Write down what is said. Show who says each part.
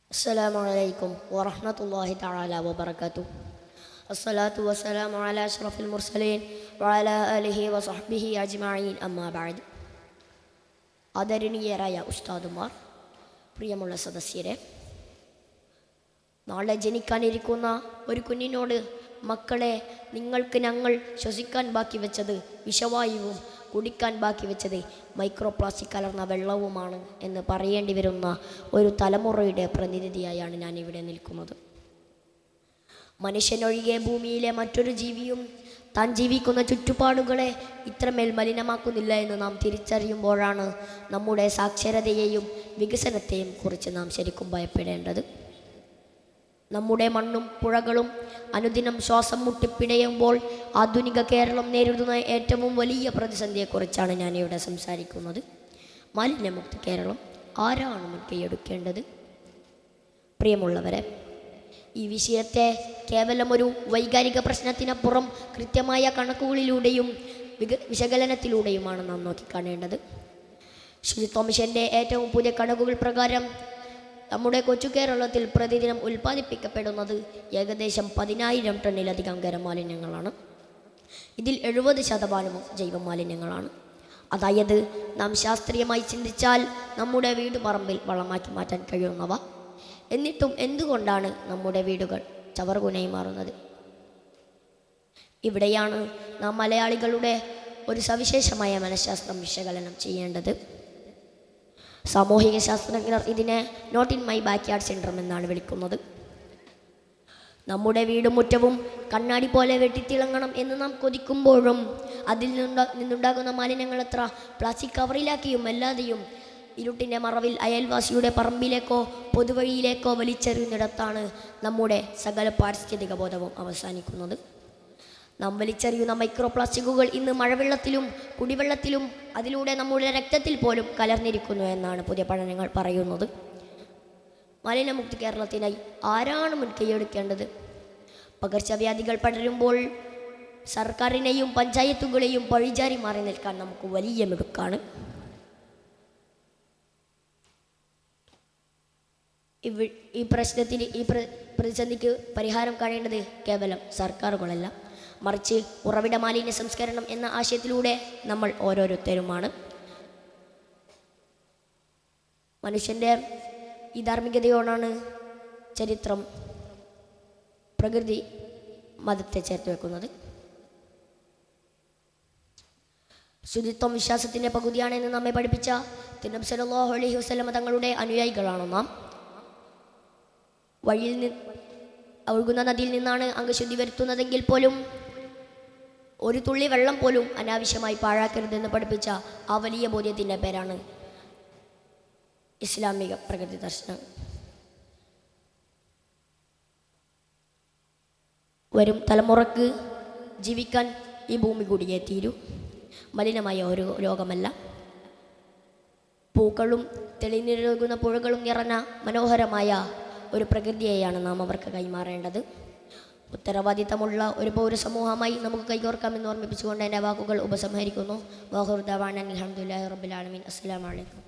Speaker 1: Assalamualaikum warahmatullahi ta'ala wabarakatuh. Assalatu wassalamu ala ashrafil mursalin wa ala alihi wa sahbihi ajma'in amma ba'd. ആദരണീയരായ ഉസ്താദുമാർ, പ്രിയമുള്ള സദസ്യരെ, നാളെ ജനിക്കാനിരിക്കുന്ന ഒരു കുഞ്ഞിനോട് മക്കളെ, നിങ്ങൾക്ക് ഞങ്ങൾ ശ്വസിക്കാൻ ബാക്കി വെച്ചത് വിഷവായുവും കുടിക്കാൻ ബാക്കി വെച്ചത് മൈക്രോ പ്ലാസ്റ്റിക് കലർന്ന വെള്ളവുമാണ് എന്ന് പറയേണ്ടി വരുന്ന ഒരു തലമുറയുടെ പ്രതിനിധിയായാണ് ഞാനിവിടെ നിൽക്കുന്നത്. മനുഷ്യനൊഴികെ ഭൂമിയിലെ മറ്റൊരു ജീവിയും താൻ ജീവിക്കുന്ന ചുറ്റുപാടുകളെ ഇത്രമേൽ മലിനമാക്കുന്നില്ല എന്ന് നാം തിരിച്ചറിയുമ്പോഴാണ് നമ്മുടെ സാക്ഷരതയെയും വികസനത്തെയും കുറിച്ച് നാം ശരിക്കും ഭയപ്പെടേണ്ടത്. നമ്മുടെ മണ്ണും പുഴകളും അനുദിനം ശ്വാസം മുട്ടിപ്പിടയുമ്പോൾ ആധുനിക കേരളം നേരിടുന്ന ഏറ്റവും വലിയ പ്രതിസന്ധിയെക്കുറിച്ചാണ് ഞാനിവിടെ സംസാരിക്കുന്നത്. മാലിന്യമുക്ത കേരളം ആരാണ് മുൻകൈയെടുക്കേണ്ടത്? പ്രിയമുള്ളവരെ, ഈ വിഷയത്തെ കേവലം ഒരു വൈകാരിക പ്രശ്നത്തിനപ്പുറം കൃത്യമായ കണക്കുകളിലൂടെയും വിശകലനത്തിലൂടെയുമാണ് നാം നോക്കിക്കാണേണ്ടത്. ശുചിത്വ മിഷൻ്റെ ഏറ്റവും പുതിയ കണക്കുകൾ പ്രകാരം നമ്മുടെ കൊച്ചു കേരളത്തിൽ പ്രതിദിനം ഉൽപ്പാദിപ്പിക്കപ്പെടുന്നത് ഏകദേശം 10,000 ടണ്ണിലധികം ഖരമാലിന്യങ്ങളാണ്. ഇതിൽ 70% ജൈവ മാലിന്യങ്ങളാണ്. അതായത് നാം ശാസ്ത്രീയമായി ചിന്തിച്ചാൽ നമ്മുടെ വീട് പറമ്പിൽ വളമാക്കി മാറ്റാൻ കഴിയുന്നവ. എന്നിട്ടും എന്തുകൊണ്ടാണ് നമ്മുടെ വീടുകൾ ചവറുകുനയായി മാറുന്നത്? ഇവിടെയാണ് നാം മലയാളികളുടെ ഒരു സവിശേഷമായ മനഃശാസ്ത്രം വിശകലനം ചെയ്യേണ്ടത്. സാമൂഹിക ശാസ്ത്രജ്ഞർ ഇതിനെ not in my backyard syndrome എന്നാണ് വിളിക്കുന്നത്. നമ്മുടെ വീടും മുറ്റവും കണ്ണാടി പോലെ വെട്ടിത്തിളങ്ങണം എന്ന് നാം കൊതിക്കുമ്പോഴും അതിൽ നിന്നുണ്ടാകുന്ന മാലിന്യങ്ങൾ എത്ര പ്ലാസ്റ്റിക് കവറിലാക്കിയും അല്ലാതെയും ഇരുട്ടിൻ്റെ മറവിൽ അയൽവാസിയുടെ പറമ്പിലേക്കോ പൊതുവഴിയിലേക്കോ വലിച്ചെറിയുന്നിടത്താണ് നമ്മുടെ സകല പാരിസ്ഥിതിക ബോധവും അവസാനിക്കുന്നത്. നാം വലിച്ചെറിയുന്ന മൈക്രോ പ്ലാസ്റ്റിക്കുകൾ ഇന്ന് മഴവെള്ളത്തിലും കുടിവെള്ളത്തിലും അതിലൂടെ നമ്മുടെ രക്തത്തിൽ പോലും കലർന്നിരിക്കുന്നു എന്നാണ് പുതിയ പഠനങ്ങൾ പറയുന്നത്. മാലിന്യമുക്ത കേരളത്തിനായി ആരാണ് മുൻകൈയെടുക്കേണ്ടത്? പകർച്ചവ്യാധികൾ പടരുമ്പോൾ സർക്കാരിനെയും പഞ്ചായത്തുകളെയും പഴിചാരി മാറി നിൽക്കാൻ നമുക്ക് വലിയ മിടുക്കാണ്. ഈ പ്രശ്നത്തിന്, ഈ പ്രതിസന്ധിക്ക് പരിഹാരം കാണേണ്ടത് കേവലം സർക്കാരുകളല്ല, മറിച്ച് ഉറവിട മാലിന്യ സംസ്കരണം എന്ന ആശയത്തിലൂടെ നമ്മൾ ഓരോരുത്തരുമാണ്. മനുഷ്യൻ്റെ ഈ ധാർമ്മികതയോടാണ് ചരിത്രം, പ്രകൃതി, മതത്തെ ചേർത്ത് വെക്കുന്നത്. ശുചിത്വം വിശ്വാസത്തിൻ്റെ പകുതിയാണെന്ന് നമ്മെ പഠിപ്പിച്ച തിരുനബി സല്ലല്ലാഹു അലൈഹി വസല്ലം തങ്ങളുടെ അനുയായികളാണ് നാം. വഴിയിൽ ഒഴുകുന്ന നദിയിൽ നിന്നാണ് അംഗശുദ്ധി വരുത്തുന്നതെങ്കിൽ പോലും ഒരു തുള്ളി വെള്ളം പോലും അനാവശ്യമായി പാഴാക്കരുതെന്ന് പഠിപ്പിച്ച ആ വലിയ ബോധ്യത്തിൻ്റെ പേരാണ് ഇസ്ലാമിക പ്രകൃതി ദർശനം. വരും തലമുറക്ക് ജീവിക്കാൻ ഈ ഭൂമി കൂടിയേ തീരൂ. മലിനമായ ഒരു ലോകമല്ല. പൂക്കളും തെളിഞ്ഞൊഴുകുന്ന പുഴകളും നിറഞ്ഞ മനോഹരമായ ഒരു പ്രകൃതിയെയാണ് നാം അവർക്ക് കൈമാറേണ്ടത്. ഉത്തരവാദിത്തമുള്ള ഒരു പൗരസമൂഹമായി നമുക്ക് കൈകോർക്കാമെന്ന് ഓർമ്മിപ്പിച്ചുകൊണ്ട് എൻ്റെ വാക്കുകൾ ഉപസംഹരിക്കുന്നു. വാഖിറു ദഅ്വാനാ അൽഹംദുലില്ലാഹി റബ്ബിൽ ആലമീൻ. അസ്സലാമു അലൈക്കും.